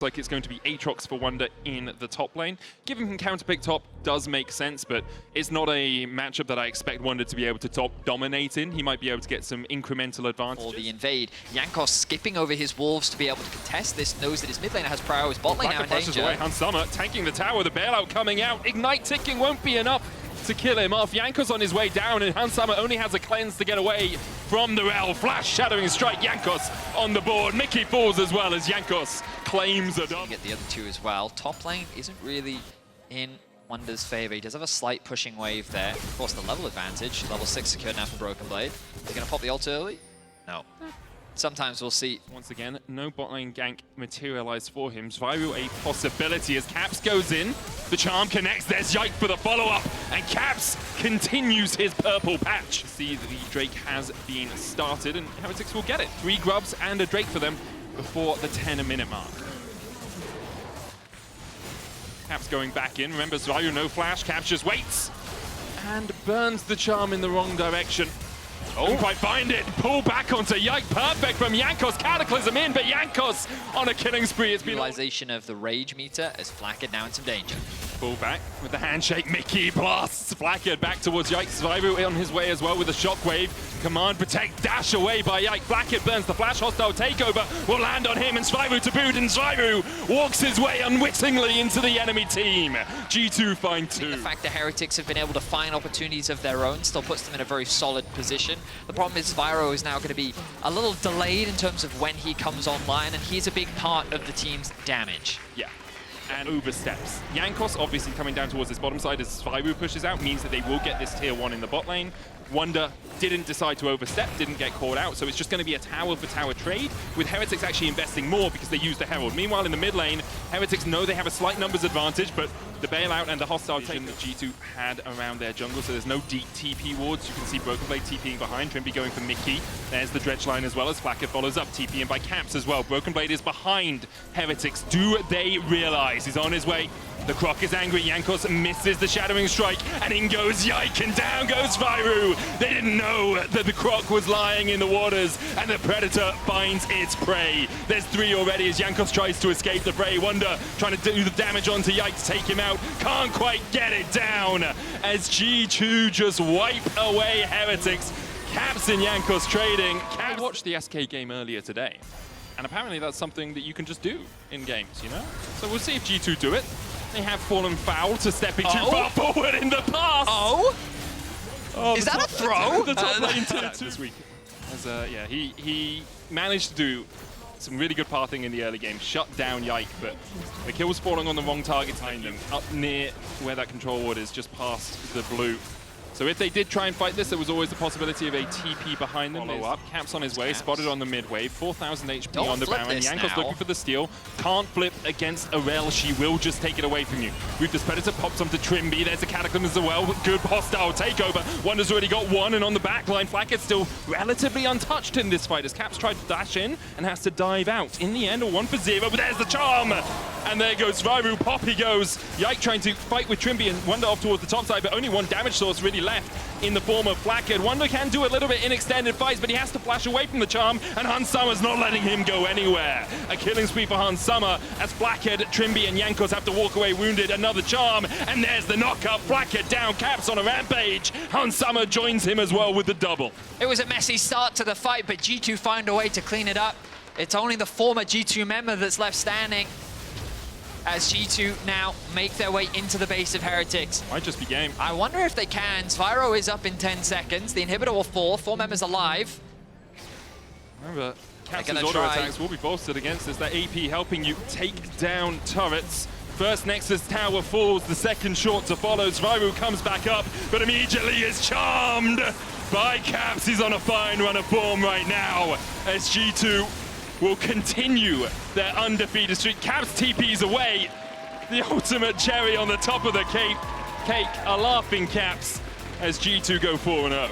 Like it's going to be Aatrox for Wonder in the top lane. Giving him counterpick top does make sense, but it's not a matchup that I expect Wonder to be able to top dominate in. He might be able to get some incremental advantage. For the invade, Jankos skipping over his wolves to be able to contest this, knows that his mid laner has prior, his bot lane now in danger. Away. Hansama tanking the tower, the bailout coming out. Ignite ticking won't be enough to kill him off. Jankos on his way down, and Hansama only has a cleanse to get away from the Rel. Flash, shadowing strike, Jankos on the board. Mickey falls as well as Jankos claims a double. Get the other two as well. Top lane isn't really in Wonder's favor. He does have a slight pushing wave there. Of course, the level advantage. Level 6 secured now for Broken Blade. They're going to pop the ult early? No. Sometimes we'll see. Once again, no bot lane gank materialized for him. Zviru a possibility as Caps goes in. The charm connects. There's Yike for the follow-up. And Caps continues his purple patch. See that the Drake has been started and Heretics will get it. 3 grubs and a Drake for them before the 10-minute mark. Caps going back in. Remember, Zviru no flash. Caps just waits and burns the charm in the wrong direction. Couldn't quite find it. Pull back onto Yike. Perfect from Jankos. Cataclysm in, but Jankos on a killing spree. It's been utilization of the rage meter as Flacked now in some danger. Pull back with the handshake. Mickey blasts Flacked back towards Yike. Zviru on his way as well with a shockwave. Command, protect, dash away by Yike. Flacked burns the flash. Hostile takeover will land on him and Zviru to boot, and Zviru walks his way unwittingly into the enemy team. G2 find 2. The fact that Heretics have been able to find opportunities of their own still puts them in a very solid position. The problem is Zviru is now going to be a little delayed in terms of when he comes online, and he's a big part of the team's damage. Yeah. And oversteps. Jankos obviously coming down towards this bottom side as Zviru pushes out means that they will get this tier 1 in the bot lane. Wonder didn't decide to overstep, didn't get caught out, so it's just going to be a tower for tower trade, with Heretics actually investing more because they used the Herald. Meanwhile, in the mid lane, Heretics know they have a slight numbers advantage, but the bailout and the hostile take that G2 had around their jungle, so there's no deep TP wards. You can see Broken Blade TPing behind, Trimby going for Mickey. There's the dredge line as well as Flacked follows up, TPing by Caps as well. Broken Blade is behind Heretics. Do they realize he's on his way? The Croc is angry. Jankos misses the shadowing strike, and in goes Yike, and down goes Zviru. They didn't know that the Croc was lying in the waters, and the Predator finds its prey. There's 3 already as Jankos tries to escape the fray. Wonder trying to do the damage onto Yike to take him out. Can't quite get it down as G2 just wipe away Heretics. Caps and Jankos trading. I watched the SK game earlier today, and apparently that's something that you can just do in games, you know? So we'll see if G2 do it. They have fallen foul to stepping too far forward in the pass. Is that a throw? The top lane this week. As, yeah, he managed to do some really good pathing in the early game, shut down Yike, but the kill was falling on the wrong target behind them, up near where that control ward is, just past the blue. So if they did try and fight this, there was always the possibility of a TP behind them. Follow up. Caps on his way, spotted on the mid wave, 4,000 HP on the Baron. Jankos looking for the steal. Can't flip against a Rel. She will just take it away from you. With this Predator pops onto Trimby. There's a Cataclysm as well. Good hostile takeover. Wonder's already got 1, and on the back line, Flacket's still relatively untouched in this fight as Caps tried to dash in and has to dive out. In the end, a 1 for 0, but there's the charm. And there goes Zviru. Pop he goes. Yike trying to fight with Trimby and Wonder off towards the top side, but only 1 damage source really left in the form of Flacked. Wonder can do a little bit in extended fights, but he has to flash away from the charm, and Hansama's not letting him go anywhere. A killing spree for Hansama as Flacked, Trimby, and Jankos have to walk away wounded. Another charm, and there's the knockup. Flacked down, Caps on a rampage. Hansama joins him as well with the double. It was a messy start to the fight, but G2 find a way to clean it up. It's only the former G2 member that's left standing, as G2 now make their way into the base of Heretics. Might just be game. I wonder if they can. Zviru is up in 10 seconds. The inhibitor will fall. 4 members alive. Remember, Caps' auto attacks will be bolstered against this. That AP helping you take down turrets. First Nexus tower falls, the second short to follow. Zviru comes back up, but immediately is charmed by Caps. He's on a fine run of form right now as G2 will continue their undefeated streak. Caps TPs away. The ultimate cherry on the top of the cake. A laughing Caps as G2 go 4-0.